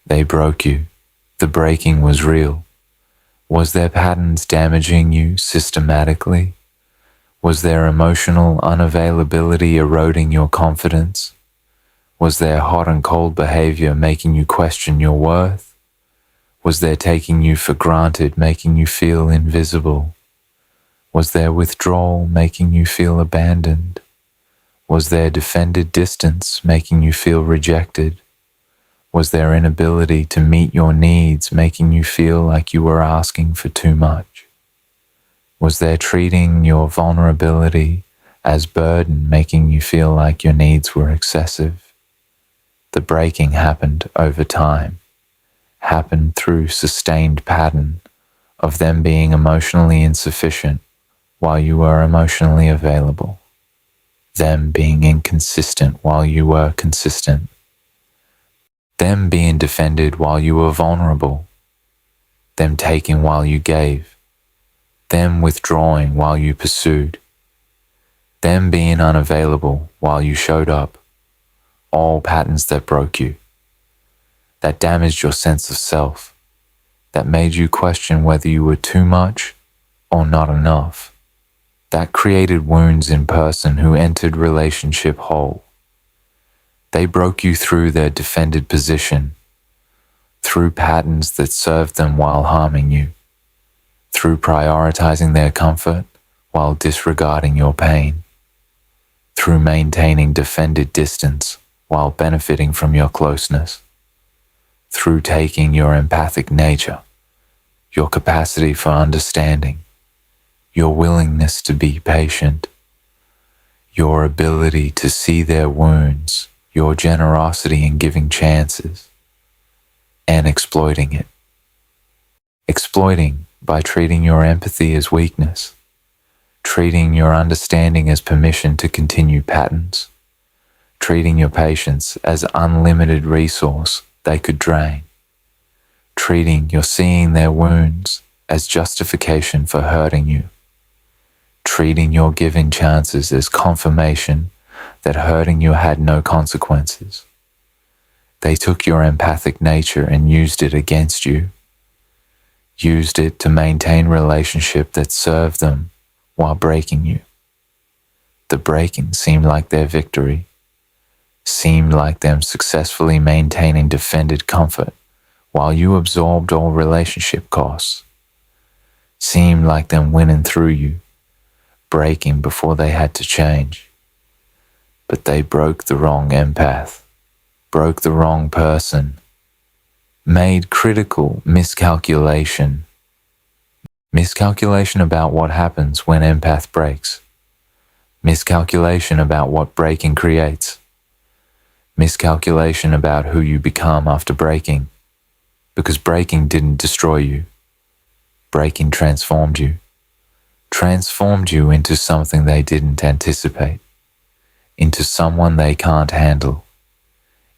They broke you. The breaking was real. Was their patterns damaging you systematically? Was their emotional unavailability eroding your confidence? Was their hot and cold behavior making you question your worth? Was their taking you for granted making you feel invisible? Was their withdrawal making you feel abandoned? Was their defended distance making you feel rejected? Was their inability to meet your needs making you feel like you were asking for too much? Was their treating your vulnerability as burden making you feel like your needs were excessive? The breaking happened over time, happened through sustained pattern of them being emotionally insufficient while you were emotionally available, them being inconsistent while you were consistent, them being defended while you were vulnerable, them taking while you gave, them withdrawing while you pursued, them being unavailable while you showed up, all patterns that broke you, that damaged your sense of self, that made you question whether you were too much or not enough, that created wounds in person who entered relationship whole. They broke you through their defended position, through patterns that served them while harming you, through prioritizing their comfort while disregarding your pain, through maintaining defended distance while benefiting from your closeness, through taking your empathic nature, your capacity for understanding, your willingness to be patient, your ability to see their wounds, your generosity in giving chances, and exploiting it. Exploiting by treating your empathy as weakness, treating your understanding as permission to continue patterns, treating your patience as unlimited resource they could drain, treating your seeing their wounds as justification for hurting you, treating your giving chances as confirmation that hurting you had no consequences. They took your empathic nature and used it against you, used it to maintain relationship that served them while breaking you. The breaking seemed like their victory, seemed like them successfully maintaining defended comfort while you absorbed all relationship costs, seemed like them winning through you, breaking before they had to change. But they broke the wrong empath, broke the wrong person, made critical miscalculation about what happens when empath breaks, miscalculation about what breaking creates, miscalculation about who you become after breaking, because breaking didn't destroy you. Breaking transformed you into something they didn't anticipate, into someone they can't handle,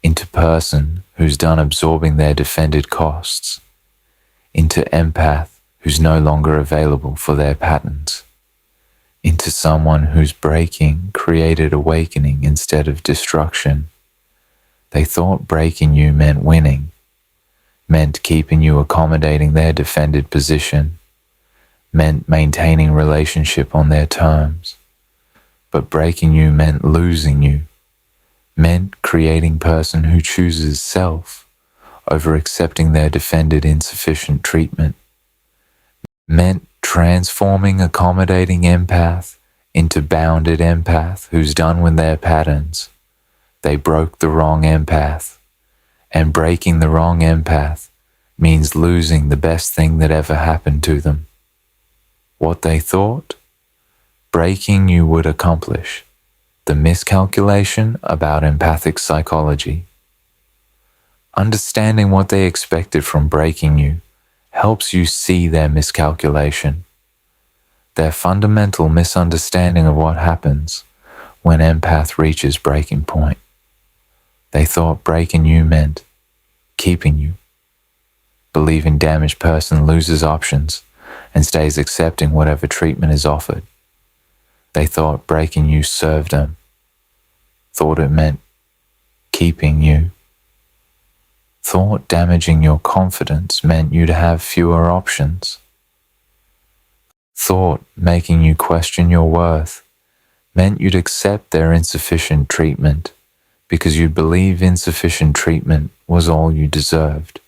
into person who's done absorbing their defended costs, into empath who's no longer available for their patterns, into someone whose breaking created awakening instead of destruction. They thought breaking you meant winning, meant keeping you accommodating their defended position, meant maintaining relationship on their terms. But breaking you meant losing you, meant creating person who chooses self over accepting their defended insufficient treatment, meant transforming accommodating empath into bounded empath who's done with their patterns. They broke the wrong empath, and breaking the wrong empath means losing the best thing that ever happened to them. What they thought breaking you would accomplish, the miscalculation about empathic psychology. Understanding what they expected from breaking you helps you see their miscalculation, their fundamental misunderstanding of what happens when empath reaches breaking point. They thought breaking you meant keeping you, believing damaged person loses options and stays accepting whatever treatment is offered. They thought breaking you served them, thought it meant keeping you. Thought damaging your confidence meant you'd have fewer options. Thought making you question your worth meant you'd accept their insufficient treatment because you believe insufficient treatment was all you deserved.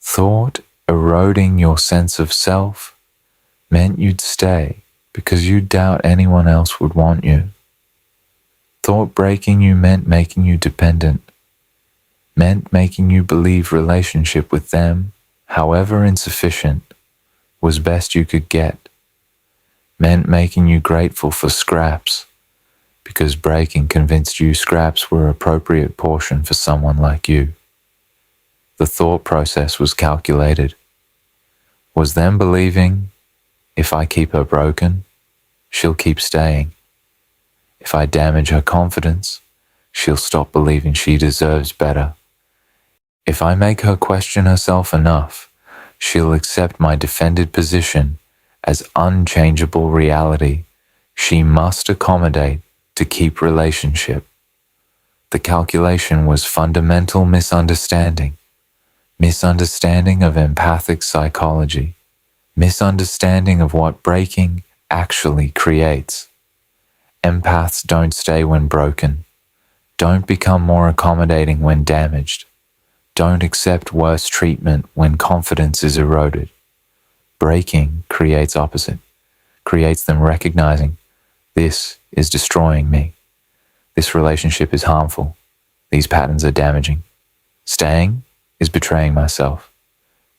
Thought eroding your sense of self meant you'd stay because you doubt anyone else would want you. Thought breaking you meant making you dependent, meant making you believe relationship with them, however insufficient, was best you could get, meant making you grateful for scraps, because breaking convinced you scraps were appropriate portion for someone like you. The thought process was calculated. Was them believing, if I keep her broken, she'll keep staying. If I damage her confidence, she'll stop believing she deserves better. If I make her question herself enough, she'll accept my defended position as unchangeable reality she must accommodate to keep relationship. The calculation was fundamental misunderstanding of empathic psychology, misunderstanding of what breaking actually creates. Empaths don't stay when broken, don't become more accommodating when damaged, don't accept worse treatment when confidence is eroded. Breaking creates opposite, creates them recognizing, this is destroying me. This relationship is harmful. These patterns are damaging. Staying is betraying myself.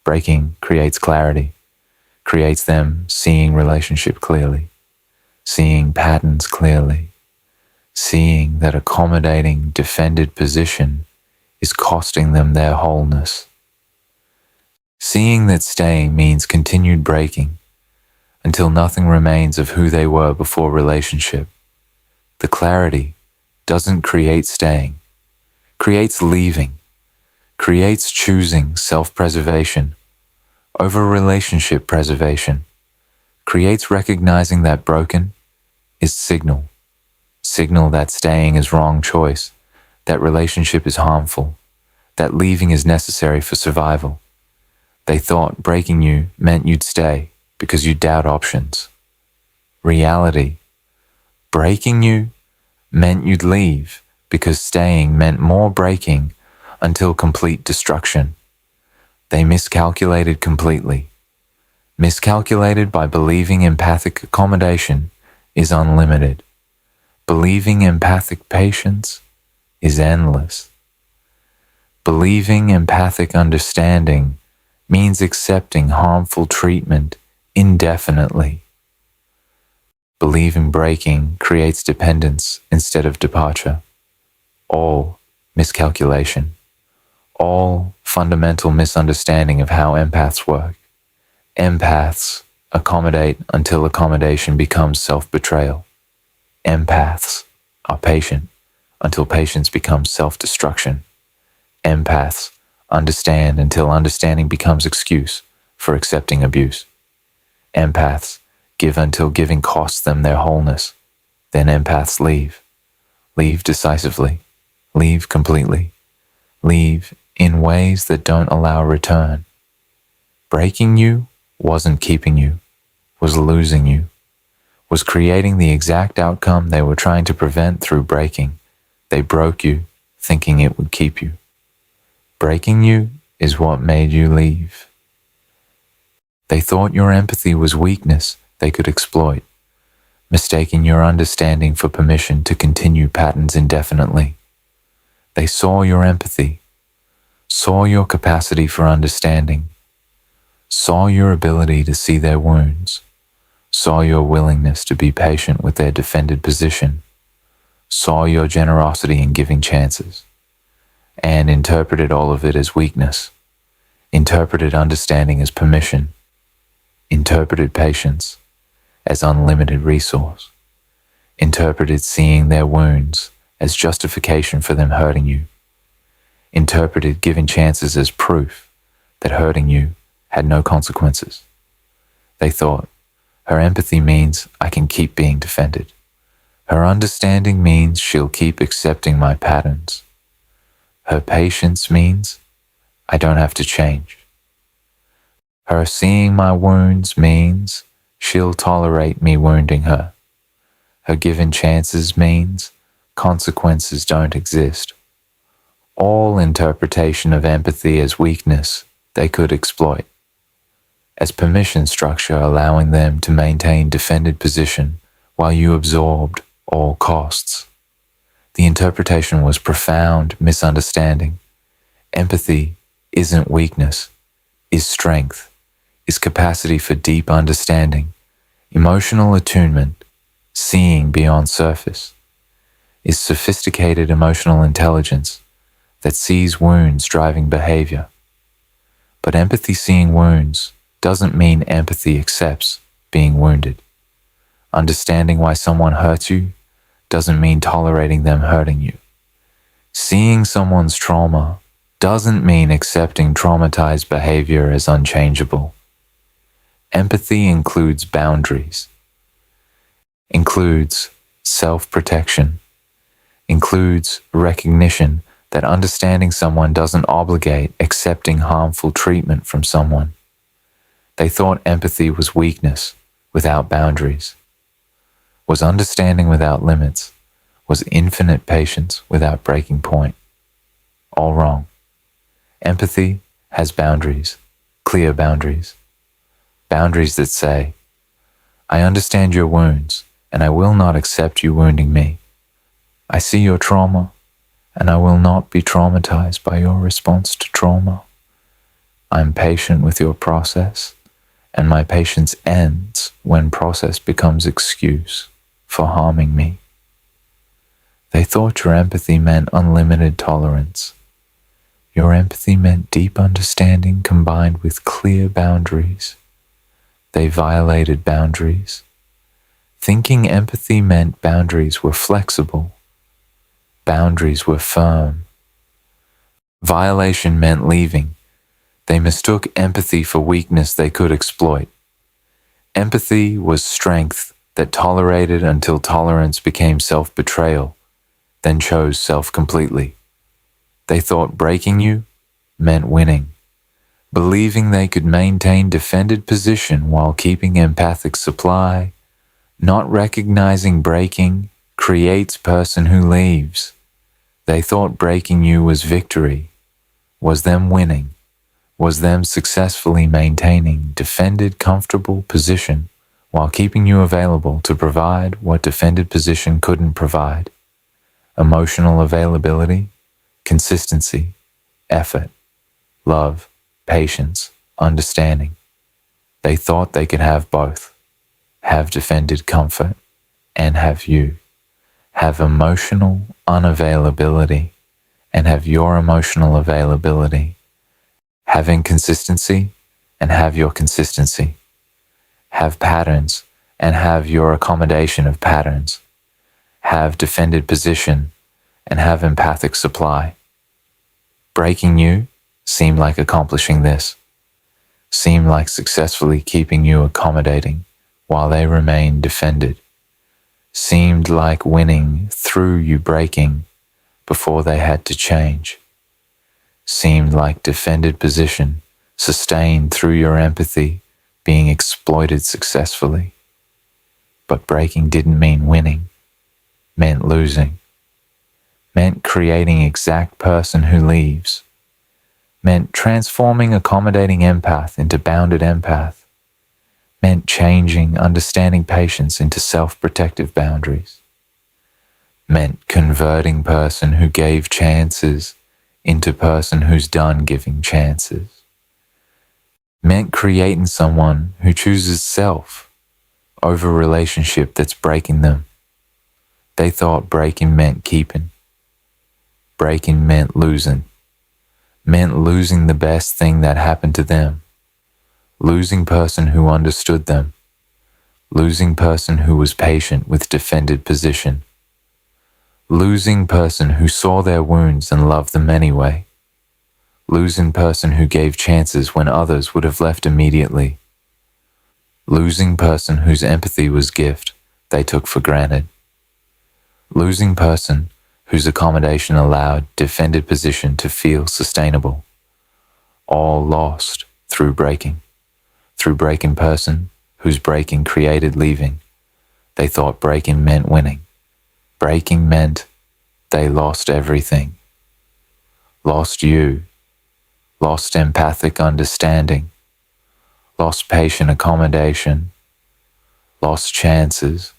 Breaking creates clarity, creates them seeing relationship clearly, seeing patterns clearly, seeing that accommodating defended position is costing them their wholeness. Seeing that staying means continued breaking until nothing remains of who they were before relationship. The clarity doesn't create staying, creates leaving, creates choosing self-preservation over relationship preservation, creates recognizing that broken is signal that staying is wrong choice, that relationship is harmful, that leaving is necessary for survival. They thought breaking you meant you'd stay because you doubt options. Reality, breaking you meant you'd leave because staying meant more breaking until complete destruction. They miscalculated completely. Miscalculated by believing empathic accommodation is unlimited. Believing empathic patience is endless. Believing empathic understanding means accepting harmful treatment indefinitely. Believing breaking creates dependence instead of departure. All miscalculation. All fundamental misunderstanding of how empaths work. Empaths accommodate until accommodation becomes self-betrayal. Empaths are patient until patience becomes self-destruction. Empaths understand until understanding becomes excuse for accepting abuse. Empaths give until giving costs them their wholeness. Then empaths leave. Leave decisively. Leave completely. Leave in ways that don't allow return. Breaking you wasn't keeping you, was losing you, was creating the exact outcome they were trying to prevent through breaking. They broke you, thinking it would keep you. Breaking you is what made you leave. They thought your empathy was weakness they could exploit, mistaking your understanding for permission to continue patterns indefinitely. They saw your empathy, saw your capacity for understanding, saw your ability to see their wounds, saw your willingness to be patient with their defended position, saw your generosity in giving chances, and interpreted all of it as weakness, interpreted understanding as permission, interpreted patience as unlimited resource, interpreted seeing their wounds as justification for them hurting you, interpreted giving chances as proof that hurting you had no consequences. They thought, her empathy means I can keep being defended. Her understanding means she'll keep accepting my patterns. Her patience means I don't have to change. Her seeing my wounds means she'll tolerate me wounding her. Her given chances means consequences don't exist. All interpretation of empathy as weakness they could exploit, as permission structure allowing them to maintain defended position while you absorbed all costs. The interpretation was profound misunderstanding. Empathy isn't weakness, is strength, is capacity for deep understanding, emotional attunement, seeing beyond surface, is sophisticated emotional intelligence that sees wounds driving behavior. But empathy seeing wounds doesn't mean empathy accepts being wounded. Understanding why someone hurts you doesn't mean tolerating them hurting you. Seeing someone's trauma doesn't mean accepting traumatized behavior as unchangeable. Empathy includes boundaries, includes self-protection, includes recognition that understanding someone doesn't obligate accepting harmful treatment from someone. They thought empathy was weakness without boundaries, was understanding without limits, was infinite patience without breaking point. All wrong. Empathy has boundaries, clear boundaries. Boundaries that say, I understand your wounds, and I will not accept you wounding me. I see your trauma, and I will not be traumatized by your response to trauma. I am patient with your process, and my patience ends when process becomes excuse for harming me. They thought your empathy meant unlimited tolerance. Your empathy meant deep understanding combined with clear boundaries. They violated boundaries. Thinking empathy meant boundaries were flexible. Boundaries were firm. Violation meant leaving. They mistook empathy for weakness they could exploit. Empathy was strength that tolerated until tolerance became self-betrayal, then chose self completely. They thought breaking you meant winning, believing they could maintain defended position while keeping empathic supply, not recognizing breaking creates person who leaves. They thought breaking you was victory, was them winning, was them successfully maintaining defended comfortable position while keeping you available to provide what defended position couldn't provide. Emotional availability, consistency, effort, love, patience, understanding. They thought they could have both, have defended comfort and have you, have emotional unavailability and have your emotional availability, have inconsistency and have your consistency, have patterns and have your accommodation of patterns, have defended position and have empathic supply. Breaking you seemed like accomplishing this, seemed like successfully keeping you accommodating while they remained defended, seemed like winning through you breaking before they had to change, seemed like defended position sustained through your empathy being exploited successfully. But breaking didn't mean winning, meant losing, meant creating exact person who leaves, meant transforming accommodating empath into bounded empath, meant changing understanding patience into self-protective boundaries, meant converting person who gave chances into person who's done giving chances, meant creating someone who chooses self over relationship that's breaking them. They thought breaking meant keeping. Breaking meant losing the best thing that happened to them, losing person who understood them, losing person who was patient with defended position, losing person who saw their wounds and loved them anyway, losing person who gave chances when others would have left immediately, losing person whose empathy was gift they took for granted, losing person whose accommodation allowed defended position to feel sustainable. All lost through breaking person whose breaking created leaving. They thought breaking meant winning. Breaking meant they lost everything. Lost you, lost empathic understanding, lost patient accommodation, lost chances,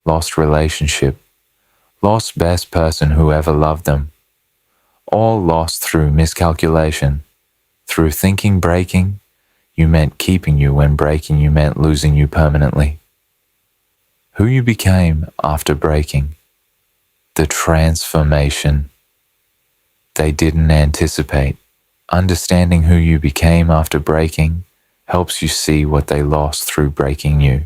lost relationship, lost best person who ever loved them. All lost through miscalculation, through thinking breaking you meant keeping you when breaking you meant losing you permanently. Who you became after breaking, the transformation they didn't anticipate. Understanding who you became after breaking helps you see what they lost through breaking you.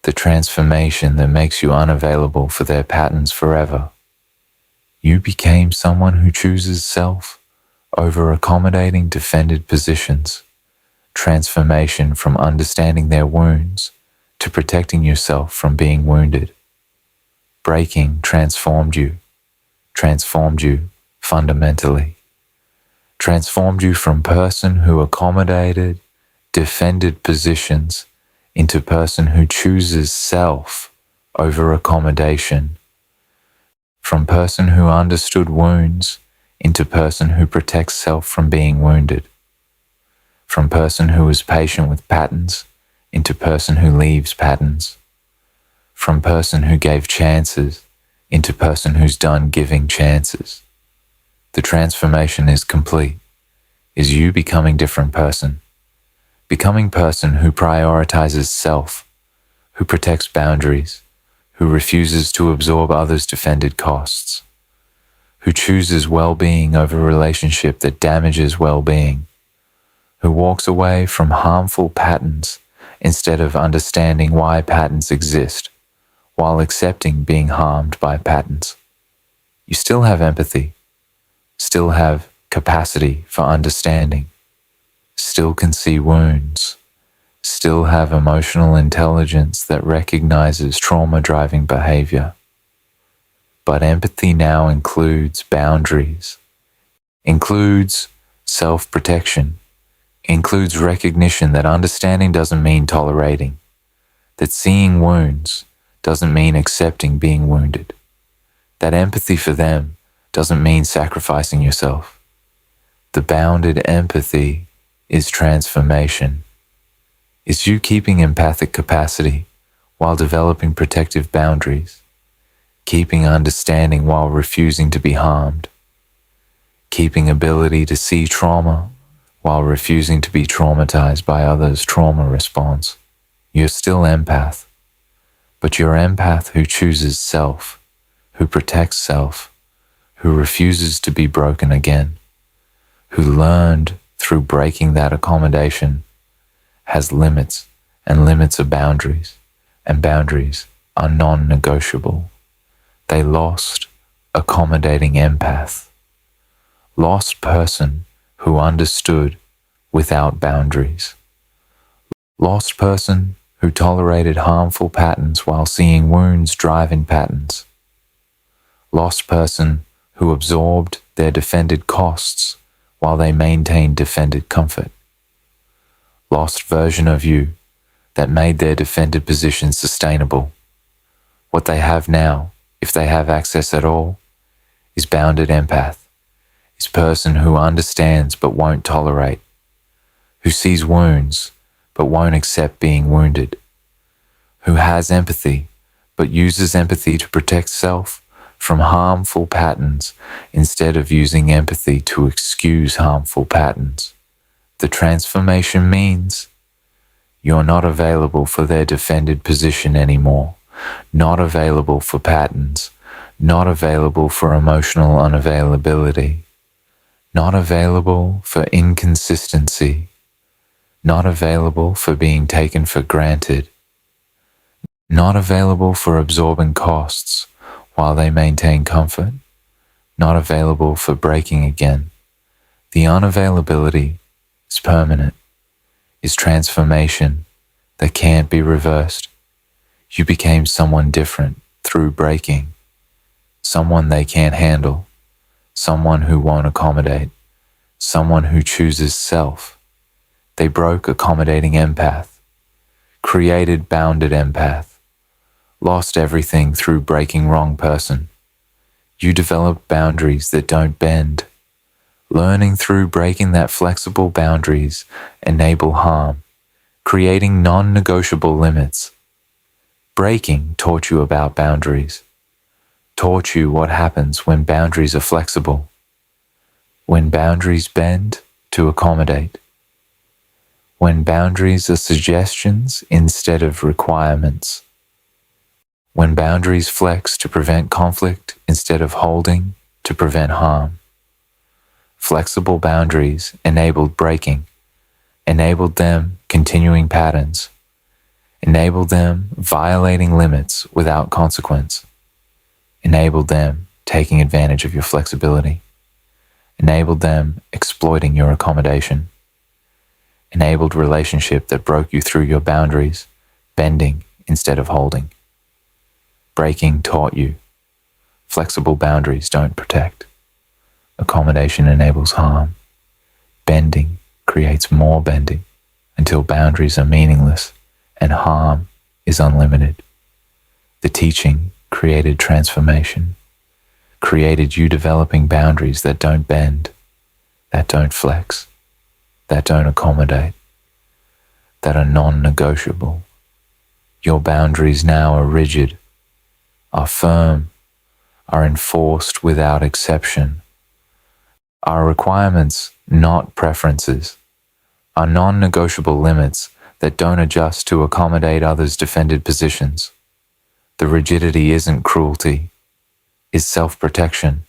The transformation that makes you unavailable for their patterns forever. You became someone who chooses self over accommodating defended positions. Transformation from understanding their wounds to protecting yourself from being wounded. Breaking transformed you fundamentally. Transformed you from person who accommodated defended positions into person who chooses self over accommodation. From person who understood wounds into person who protects self from being wounded. From person who is patient with patterns into person who leaves patterns. From person who gave chances into person who's done giving chances. The transformation is complete, is you becoming different person. Becoming person who prioritizes self, who protects boundaries, who refuses to absorb others' defended costs, who chooses well-being over a relationship that damages well-being, who walks away from harmful patterns instead of understanding why patterns exist, while accepting being harmed by patterns. You still have empathy, still have capacity for understanding, still can see wounds, still have emotional intelligence that recognizes trauma-driving behavior. But empathy now includes boundaries, includes self-protection, includes recognition that understanding doesn't mean tolerating, that seeing wounds doesn't mean accepting being wounded, that empathy for them doesn't mean sacrificing yourself. The bounded empathy is transformation. It's you keeping empathic capacity while developing protective boundaries, keeping understanding while refusing to be harmed, keeping ability to see trauma while refusing to be traumatized by others' trauma response. You're still empath, but you're empath who chooses self, who protects self, who refuses to be broken again, who learned through breaking that accommodation, has limits, and limits are boundaries, and boundaries are non-negotiable. They lost accommodating empath, lost person who understood without boundaries, lost person who tolerated harmful patterns while seeing wounds driving patterns, lost person who absorbed their defended costs while they maintained defended comfort, lost version of you that made their defended position sustainable. What they have now, if they have access at all, is bounded empath, is person who understands but won't tolerate, who sees wounds but won't accept being wounded, who has empathy but uses empathy to protect self from harmful patterns instead of using empathy to excuse harmful patterns. The transformation means you're not available for their defended position anymore, not available for patterns, not available for emotional unavailability, not available for inconsistency, not available for being taken for granted, not available for absorbing costs while they maintain comfort, not available for breaking again. The unavailability is permanent, is transformation that can't be reversed. You became someone different through breaking. someone they can't handle, someone who won't accommodate, someone who chooses self. They broke accommodating empath, created bounded empath, lost everything through breaking wrong person. You developed boundaries that don't bend. Learning through breaking that flexible boundaries enable harm, creating non-negotiable limits. Breaking taught you about boundaries, taught you what happens when boundaries are flexible, when boundaries bend to accommodate, when boundaries are suggestions instead of requirements, when boundaries flex to prevent conflict instead of holding to prevent harm. Flexible boundaries enabled breaking, enabled them continuing patterns, enabled them violating limits without consequence, enabled them taking advantage of your flexibility, enabled them exploiting your accommodation, enabled relationship that broke you through your boundaries, bending instead of holding. Breaking taught you flexible boundaries don't protect. Accommodation enables harm. Bending creates more bending until boundaries are meaningless and harm is unlimited. The teaching created transformation, created you developing boundaries that don't bend, that don't flex, that don't accommodate, that are non-negotiable. Your boundaries now are rigid, are firm, are enforced without exception. Are requirements, not preferences, are non-negotiable limits that don't adjust to accommodate others' defended positions. The rigidity isn't cruelty, is self-protection,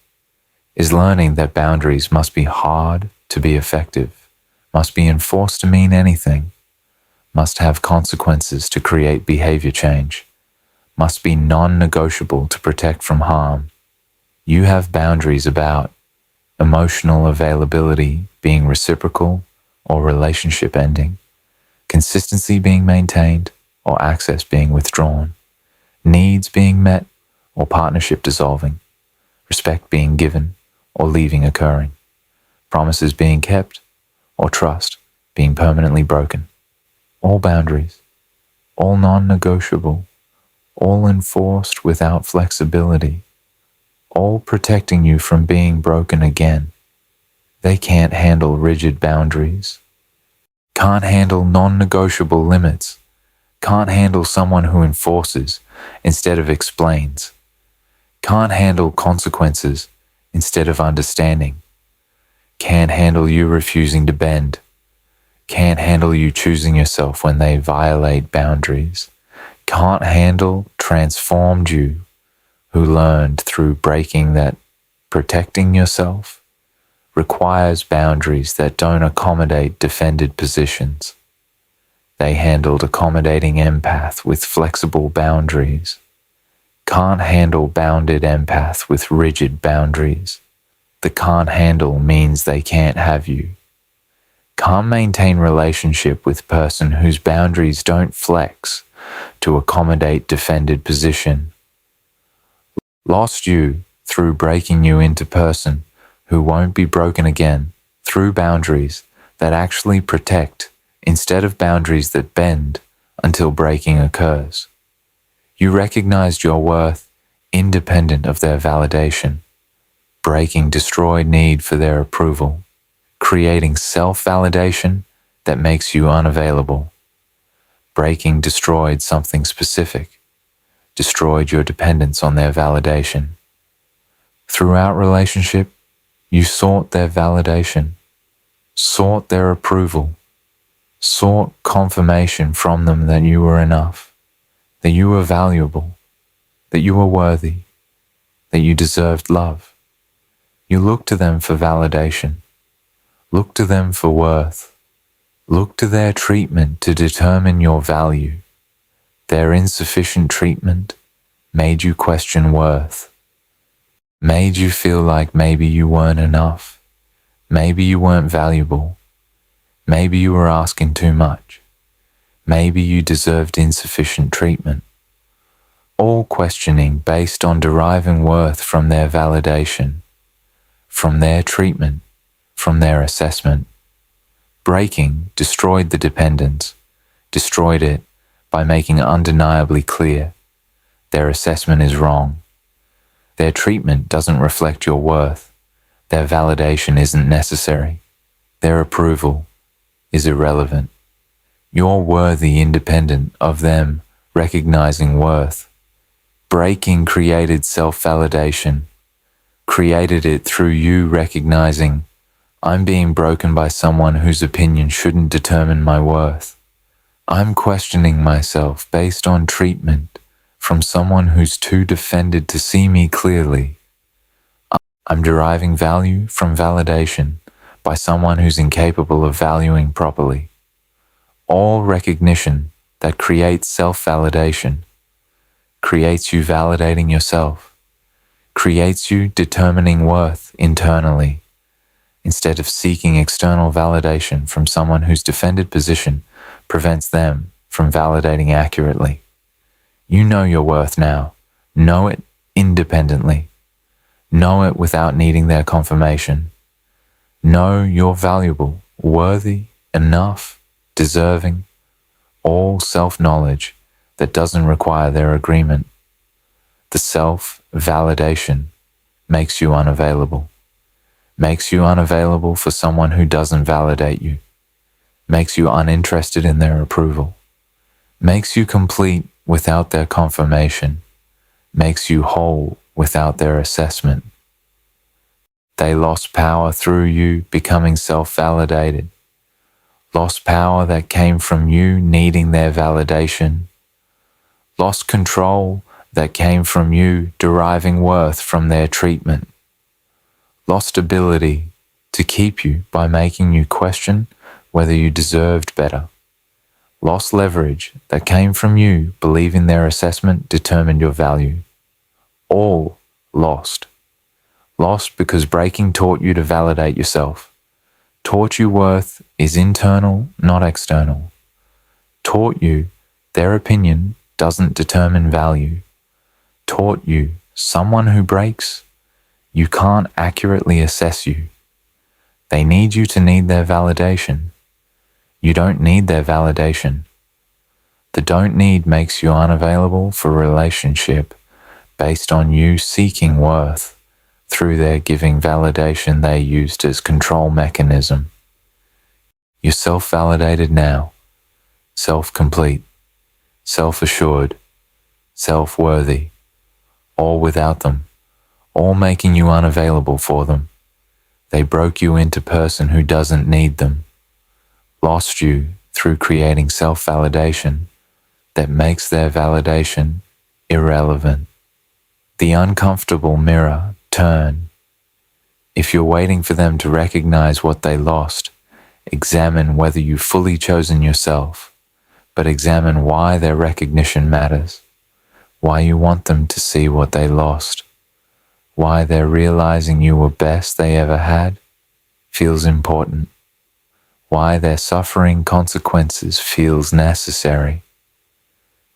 is learning that boundaries must be hard to be effective, must be enforced to mean anything, must have consequences to create behavior change, must be non-negotiable to protect from harm. You have boundaries about emotional availability being reciprocal or relationship ending, consistency being maintained or access being withdrawn, needs being met or partnership dissolving, respect being given or leaving occurring, promises being kept or trust being permanently broken. All boundaries, all non-negotiable, all enforced without flexibility, all protecting you from being broken again. They can't handle rigid boundaries, can't handle non-negotiable limits, can't handle someone who enforces instead of explains, can't handle consequences instead of understanding, can't handle you refusing to bend, can't handle you choosing yourself when they violate boundaries, can't handle transformed you who learned through breaking that protecting yourself requires boundaries that don't accommodate defended positions. They handled accommodating empath with flexible boundaries. Can't handle bounded empath with rigid boundaries. The can't handle means they can't have you. Can't maintain relationship with person whose boundaries don't flex to accommodate defended position. Lost you through breaking you into person who won't be broken again through boundaries that actually protect instead of boundaries that bend until breaking occurs. You recognized your worth independent of their validation. Breaking destroyed need for their approval, creating self-validation that makes you unavailable. Breaking destroyed something specific, destroyed your dependence on their validation. Throughout relationship, you sought their validation, sought their approval, sought confirmation from them that you were enough, that you were valuable, that you were worthy, that you deserved love. You looked to them for validation, looked to them for worth, looked to their treatment to determine your value. Their insufficient treatment made you question worth, made you feel like maybe you weren't enough, maybe you weren't valuable, maybe you were asking too much, maybe you deserved insufficient treatment. all questioning based on deriving worth from their validation, from their treatment, from their assessment. Breaking destroyed the dependence, destroyed it by making undeniably clear their assessment is wrong. Their treatment doesn't reflect your worth. Their validation isn't necessary. Their approval is irrelevant. You're worthy independent of them recognizing worth. Breaking created self-validation, created it through you recognizing, I'm being broken by someone whose opinion shouldn't determine my worth. I'm questioning myself based on treatment from someone who's too defended to see me clearly. I'm deriving value from validation by someone who's incapable of valuing properly. All recognition that creates self-validation creates you validating yourself, creates you determining worth internally, instead of seeking external validation from someone whose defended position prevents them from validating accurately. You know your worth now. Know it independently. Know it without needing their confirmation. Know you're valuable, worthy, enough, deserving, all self-knowledge that doesn't require their agreement. The self-validation makes you unavailable. Makes you unavailable for someone who doesn't validate you. Makes you uninterested in their approval. Makes you complete without their confirmation. Makes you whole without their assessment. They lost power through you becoming self-validated. Lost power that came from you needing their validation. Lost control that came from you deriving worth from their treatment. Lost ability to keep you by making you question whether you deserved better. Lost leverage that came from you believing their assessment determined your value. All lost. Lost because breaking taught you to validate yourself. Taught you worth is internal, not external. Taught you their opinion doesn't determine value. Taught you someone who breaks, you can't accurately assess you. They need you to need their validation. You don't need their validation. The don't need makes you unavailable for relationship based on you seeking worth through their giving validation they used as control mechanism. You're self-validated now, self-complete, self-assured, self-worthy, all without them, all making you unavailable for them. They broke you into person who doesn't need them, lost you through creating self-validation that makes their validation irrelevant. The uncomfortable mirror turn. If you're waiting for them to recognize what they lost, examine whether you've fully chosen yourself, but examine why their recognition matters, why you want them to see what they lost, why they're realizing you were best they ever had feels important, why their suffering consequences feels necessary.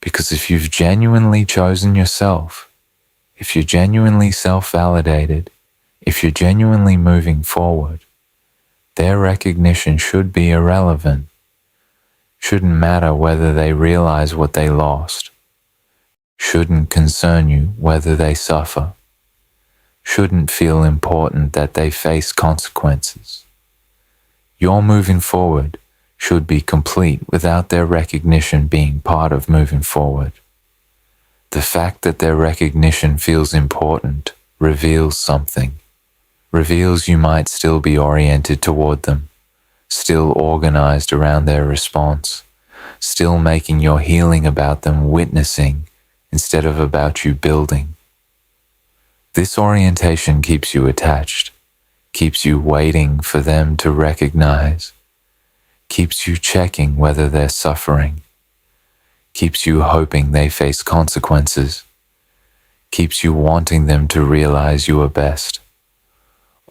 Because if you've genuinely chosen yourself, if you're genuinely self-validated, if you're genuinely moving forward, their recognition should be irrelevant. Shouldn't matter whether they realize what they lost. Shouldn't concern you whether they suffer. Shouldn't feel important that they face consequences. Your moving forward should be complete without their recognition being part of moving forward. The fact that their recognition feels important reveals something. Reveals you might still be oriented toward them, still organized around their response, still making your healing about them witnessing instead of about you building. This orientation keeps you attached, keeps you waiting for them to recognize, keeps you checking whether they're suffering, keeps you hoping they face consequences, keeps you wanting them to realize you are best,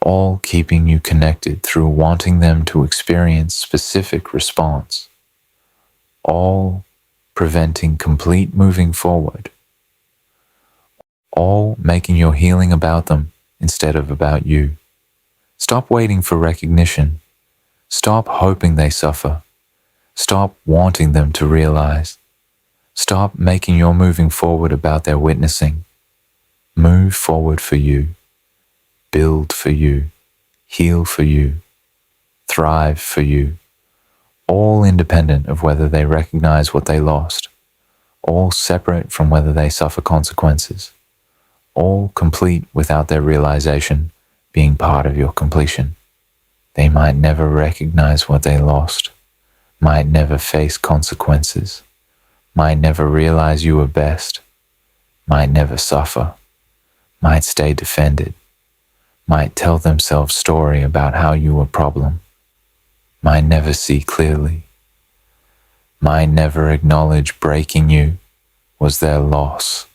all keeping you connected through wanting them to experience specific response, all preventing complete moving forward, all making your healing about them instead of about you. Stop waiting for recognition. Stop hoping they suffer. Stop wanting them to realize. Stop making your moving forward about their witnessing. Move forward for you. Build for you. Heal for you. Thrive for you. All independent of whether they recognize what they lost. All separate from whether they suffer consequences. All complete without their realization being part of your completion. They might never recognize what they lost, might never face consequences, might never realize you were best, might never suffer, might stay defended, might tell themselves story about how you were problem, might never see clearly, might never acknowledge breaking you was their loss,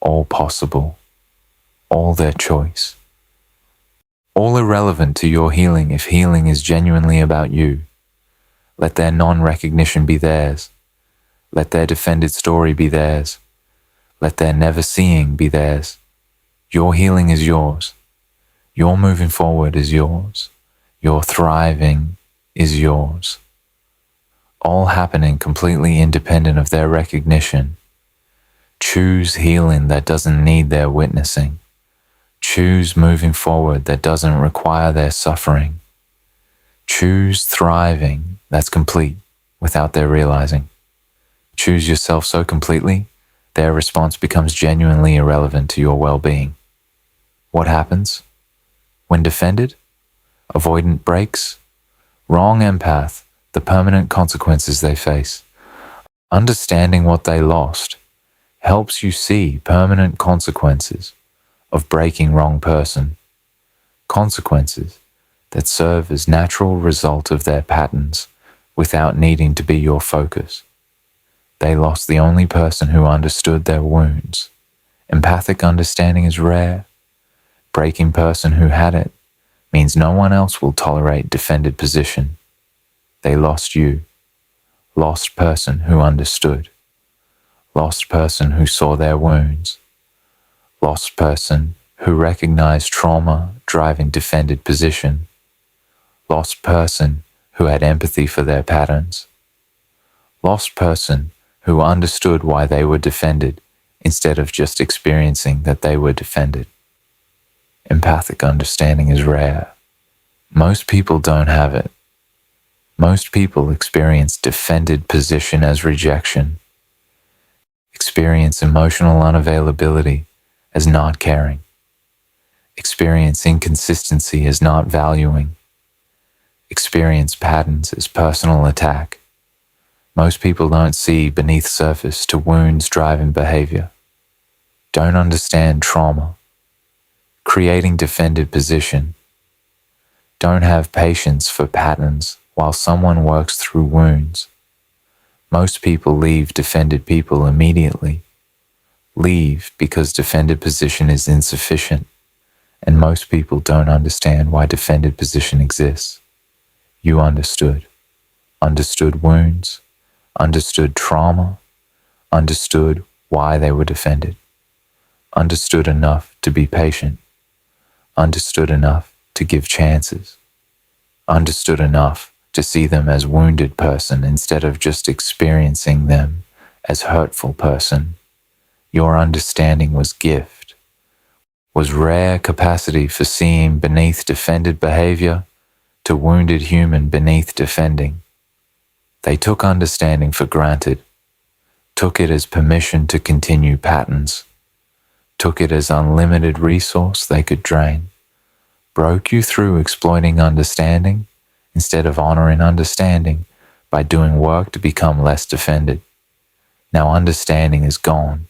all possible, all their choice. All irrelevant to your healing if healing is genuinely about you. Let their non-recognition be theirs. Let their defended story be theirs. Let their never seeing be theirs. Your healing is yours. Your moving forward is yours. Your thriving is yours. All happening completely independent of their recognition. Choose healing that doesn't need their witnessing. Choose moving forward that doesn't require their suffering. Choose thriving that's complete without their realizing. Choose yourself so completely, their response becomes genuinely irrelevant to your well-being. What happens? When defended, avoidant breaks, wrong empath, the permanent consequences they face. Understanding what they lost helps you see permanent consequences of breaking wrong person, consequences that serve as natural result of their patterns without needing to be your focus. They lost the only person who understood their wounds. Empathic understanding is rare. Breaking person who had it means no one else will tolerate defended position. They lost you. Lost person who understood. Lost person who saw their wounds. Lost person who recognized trauma driving defended position. Lost person who had empathy for their patterns. Lost person who understood why they were defended instead of just experiencing that they were defended. Empathic understanding is rare. Most people don't have it. Most people experience defended position as rejection, experience emotional unavailability as not caring, experience inconsistency as not valuing, experience patterns as personal attack. Most people don't see beneath surface to wounds driving behavior, don't understand trauma, creating defended position, don't have patience for patterns while someone works through wounds. Most people leave defended people immediately. Leave because defended position is insufficient, and most people don't understand why defended position exists. You understood. Understood wounds, understood trauma, understood why they were defended. Understood enough to be patient. Understood enough to give chances. Understood enough to see them as wounded person instead of just experiencing them as hurtful person. Your understanding was gift, was rare capacity for seeing beneath defended behavior to wounded human beneath defending. They took understanding for granted, took it as permission to continue patterns, took it as unlimited resource they could drain, broke you through exploiting understanding instead of honoring understanding by doing work to become less defended. Now understanding is gone.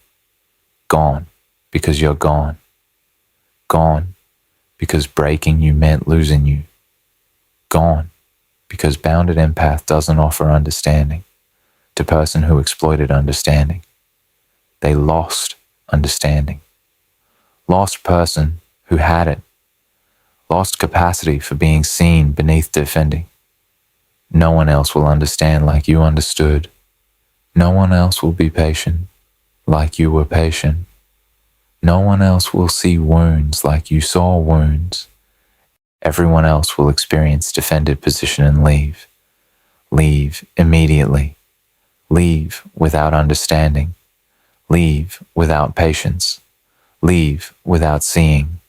Gone because you're gone. Gone because breaking you meant losing you. Gone because bounded empath doesn't offer understanding to person who exploited understanding. They lost understanding. Lost person who had it. Lost capacity for being seen beneath defending. No one else will understand like you understood. No one else will be patient like you were patient. No one else will see wounds like you saw wounds. Everyone else will experience defended position and leave. Leave immediately. Leave without understanding. Leave without patience. Leave without seeing.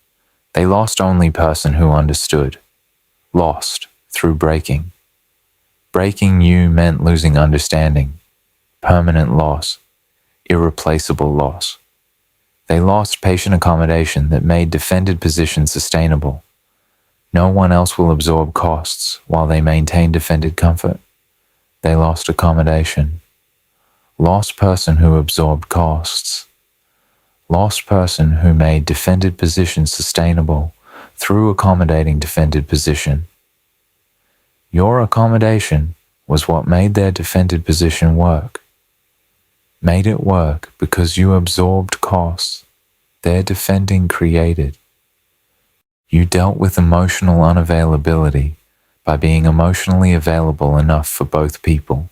They lost only person who understood. Lost through breaking. Breaking you meant losing understanding. Permanent loss. Irreplaceable loss. They lost patient accommodation that made defended position sustainable. No one else will absorb costs while they maintain defended comfort. They lost accommodation. Lost person who absorbed costs. Lost person who made defended position sustainable through accommodating defended position. Your accommodation was what made their defended position work. Made it work because you absorbed costs their defending created. You dealt with emotional unavailability by being emotionally available enough for both people.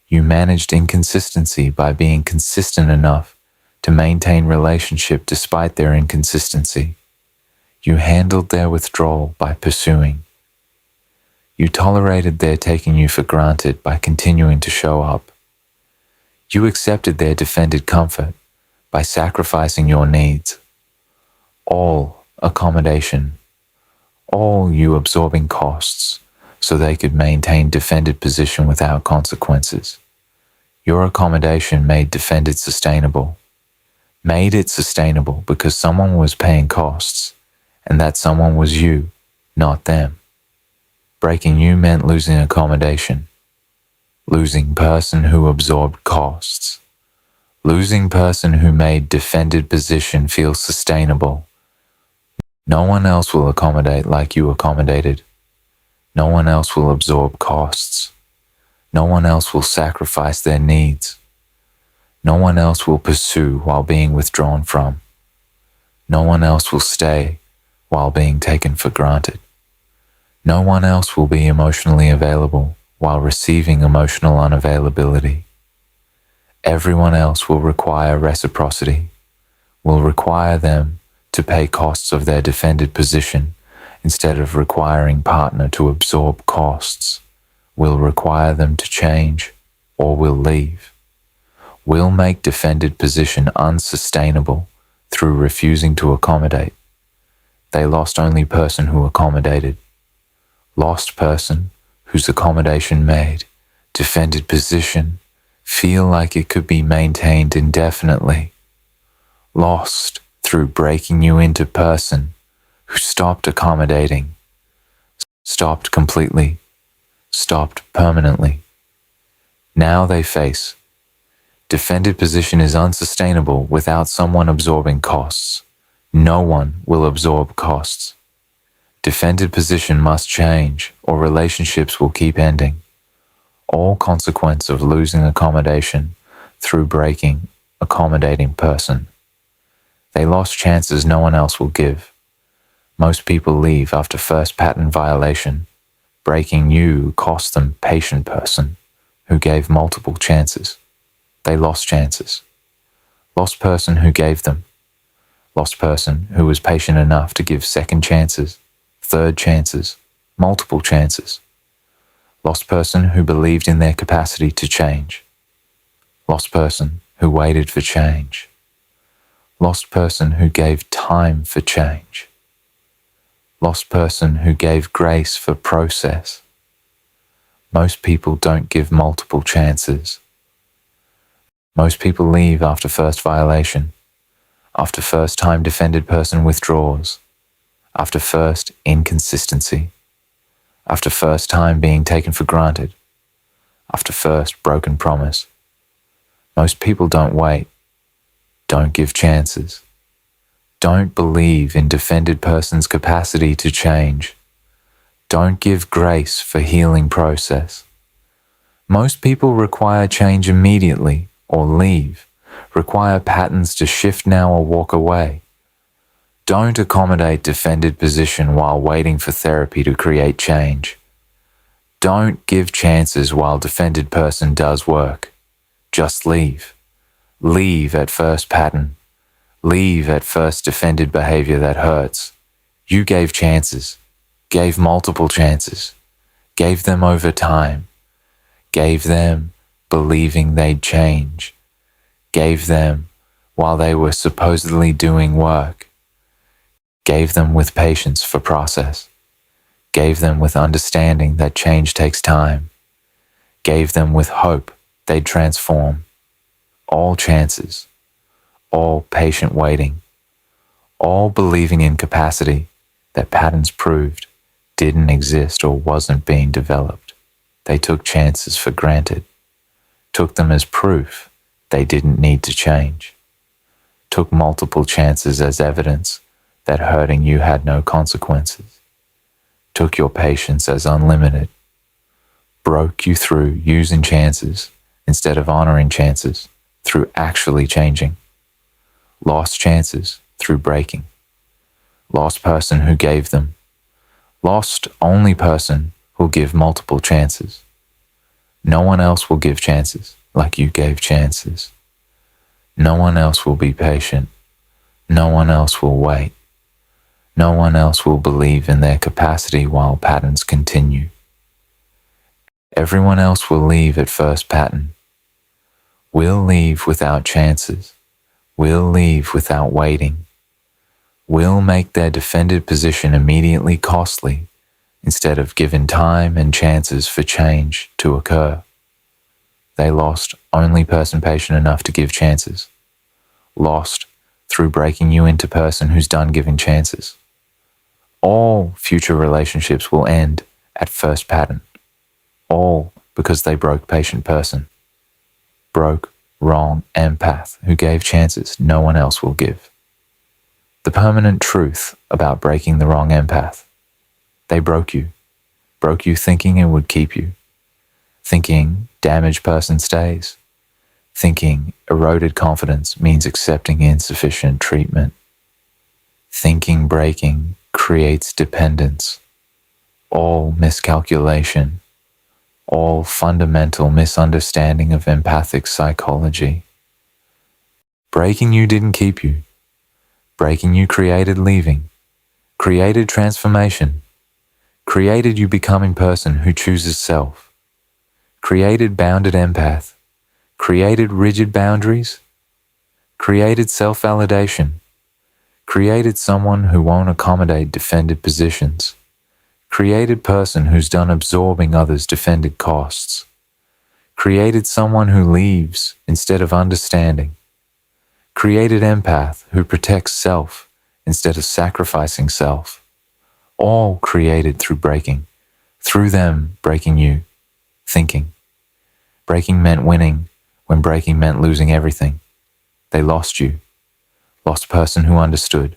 You managed inconsistency by being consistent enough to maintain relationship despite their inconsistency. You handled their withdrawal by pursuing. You tolerated their taking you for granted by continuing to show up. You accepted their defended comfort by sacrificing your needs. All accommodation. All you absorbing costs so they could maintain defended position without consequences. Your accommodation made defended sustainable. Made it sustainable because someone was paying costs, and that someone was you, not them. Breaking you meant losing accommodation. Losing person who absorbed costs. Losing person who made defended position feel sustainable. No one else will accommodate like you accommodated. No one else will absorb costs. No one else will sacrifice their needs. No one else will pursue while being withdrawn from. No one else will stay while being taken for granted. No one else will be emotionally available while receiving emotional unavailability. Everyone else will require reciprocity, will require them to pay costs of their defended position instead of requiring partner to absorb costs, will require them to change or will leave, will make defended position unsustainable through refusing to accommodate. They lost only person who accommodated. Lost person whose accommodation made defended position feel like it could be maintained indefinitely. Lost through breaking you into person who stopped accommodating, stopped completely, stopped permanently. Now they face defended position is unsustainable without someone absorbing costs. No one will absorb costs. Defended position must change or relationships will keep ending. All consequence of losing accommodation through breaking accommodating person. They lost chances no one else will give. Most people leave after first pattern violation. Breaking you cost them patient person who gave multiple chances. They lost chances. Lost person who gave them. Lost person who was patient enough to give second chances, third chances, multiple chances. Lost person who believed in their capacity to change. Lost person who waited for change. Lost person who gave time for change. Lost person who gave grace for process. Most people don't give multiple chances. Most people leave after first violation, after first time defended person withdraws, after first inconsistency, after first time being taken for granted, after first broken promise. Most people don't wait, don't give chances, don't believe in defended person's capacity to change, don't give grace for healing process. Most people require change immediately or leave, require patterns to shift now or walk away. Don't accommodate defended position while waiting for therapy to create change. Don't give chances while defended person does work. Just leave. Leave at first pattern. leave at first defended behavior that hurts. You gave chances, gave multiple chances, gave them over time, gave them believing they'd change, gave them while they were supposedly doing work, gave them with patience for process, gave them with understanding that change takes time, gave them with hope they'd transform. All chances, all patient waiting, all believing in capacity that patterns proved didn't exist or wasn't being developed. They took chances for granted, took them as proof they didn't need to change, took multiple chances as evidence that hurting you had no consequences, took your patience as unlimited, broke you through using chances instead of honoring chances through actually changing, lost chances through breaking, lost person who gave them, lost only person who'll give multiple chances. No one else will give chances like you gave chances. No one else will be patient. No one else will wait. No one else will believe in their capacity while patterns continue. Everyone else will leave at first pattern. We'll leave without chances. We'll leave without waiting. We'll make their defended position immediately costly instead of given time and chances for change to occur. They lost only person patient enough to give chances. Lost through breaking you into person who's done giving chances. All future relationships will end at first pattern. All because they broke patient person. Broke, wrong empath who gave chances no one else will give. The permanent truth about breaking the wrong empath. They broke you thinking it would keep you. Thinking damaged person stays. Thinking eroded confidence means accepting insufficient treatment. Thinking breaking creates dependence. All miscalculation. All fundamental misunderstanding of empathic psychology. Breaking you didn't keep you. Breaking you created leaving, created transformation, created you becoming person who chooses self, created bounded empath, created rigid boundaries, created self-validation, created someone who won't accommodate defended positions, created person who's done absorbing others' defended costs, created someone who leaves instead of understanding, created empath who protects self instead of sacrificing self, all created through breaking, through them breaking you, thinking. Breaking meant winning when breaking meant losing everything. They lost you, lost person who understood,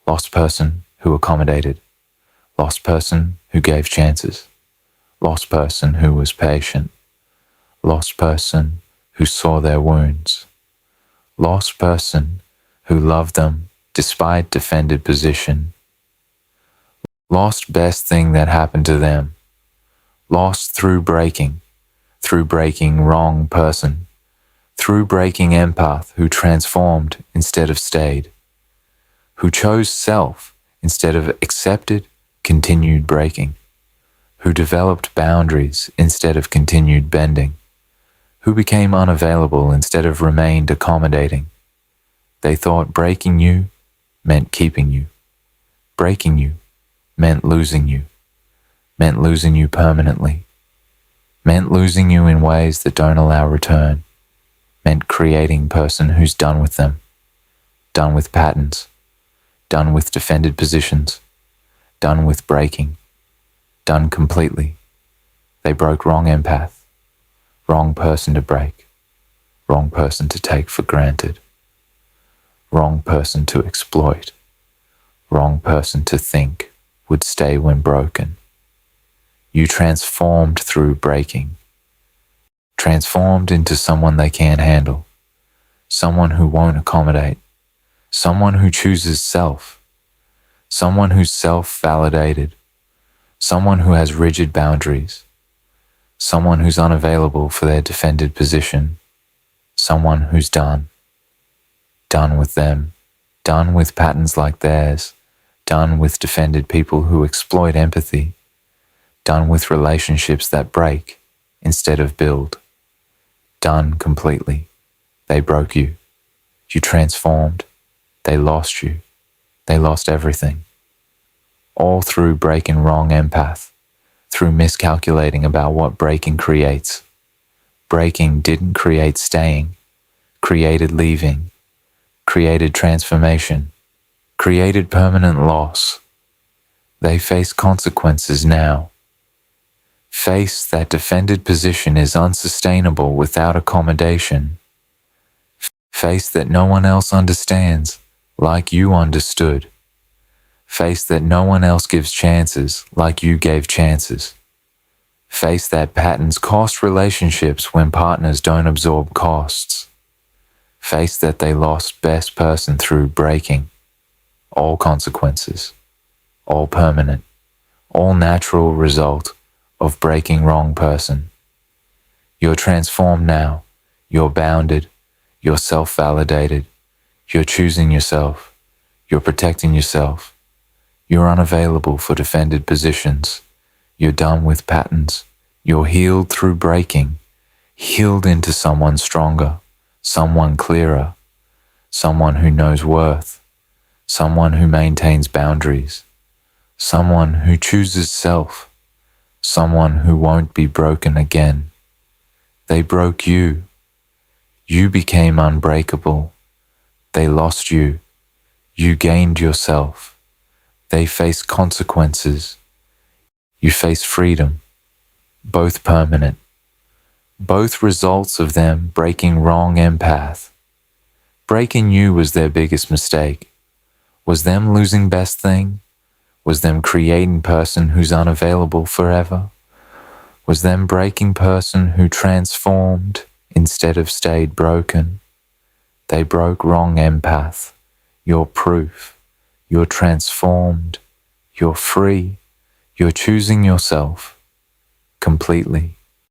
lost person who accommodated, lost person who gave chances, lost person who was patient, lost person who saw their wounds, lost person who loved them despite defended position, lost best thing that happened to them, lost through breaking wrong person, through breaking empath who transformed instead of stayed, who chose self instead of accepted, continued breaking, who developed boundaries instead of continued bending, who became unavailable instead of remained accommodating. They thought breaking you meant keeping you. Breaking you meant losing you permanently, meant losing you in ways that don't allow return, meant creating person who's done with them, done with patterns, done with defended positions, done with breaking, done completely. They broke wrong empath, wrong person to break, wrong person to take for granted, wrong person to exploit, wrong person to think would stay when broken. You transformed through breaking, transformed into someone they can't handle, someone who won't accommodate, someone who chooses self, someone who's self-validated, someone who has rigid boundaries, someone who's unavailable for their defended position, someone who's done with them, Done with patterns like theirs. Done with defended people who exploit empathy. Done with relationships that break instead of build. Done completely. They broke you. You transformed. They lost you. They lost everything. All through breaking wrong empath. Through miscalculating about what breaking creates. Breaking didn't create staying. Created leaving. Created transformation. Created permanent loss. They face consequences now. Face that defended position is unsustainable without accommodation. Face that no one else understands like you understood. Face that no one else gives chances like you gave chances. Face that patterns cost relationships when partners don't absorb costs. Face that they lost best person through breaking. All consequences. All permanent. All natural result of breaking wrong person. You're transformed now. You're bounded. You're self-validated. You're choosing yourself. You're protecting yourself. You're unavailable for defended positions. You're done with patterns. You're healed through breaking. Healed into someone stronger, someone clearer, someone who knows worth, someone who maintains boundaries, someone who chooses self, someone who won't be broken again. They broke you. You became unbreakable. They lost you. You gained yourself. They face consequences. You face freedom. Both permanent. Both results of them breaking wrong empath. Breaking you was their biggest mistake. Was them losing best thing? Was them creating person who's unavailable forever? Was them breaking person who transformed instead of stayed broken? They broke wrong empath. You're proof. You're transformed. You're free. You're choosing yourself completely.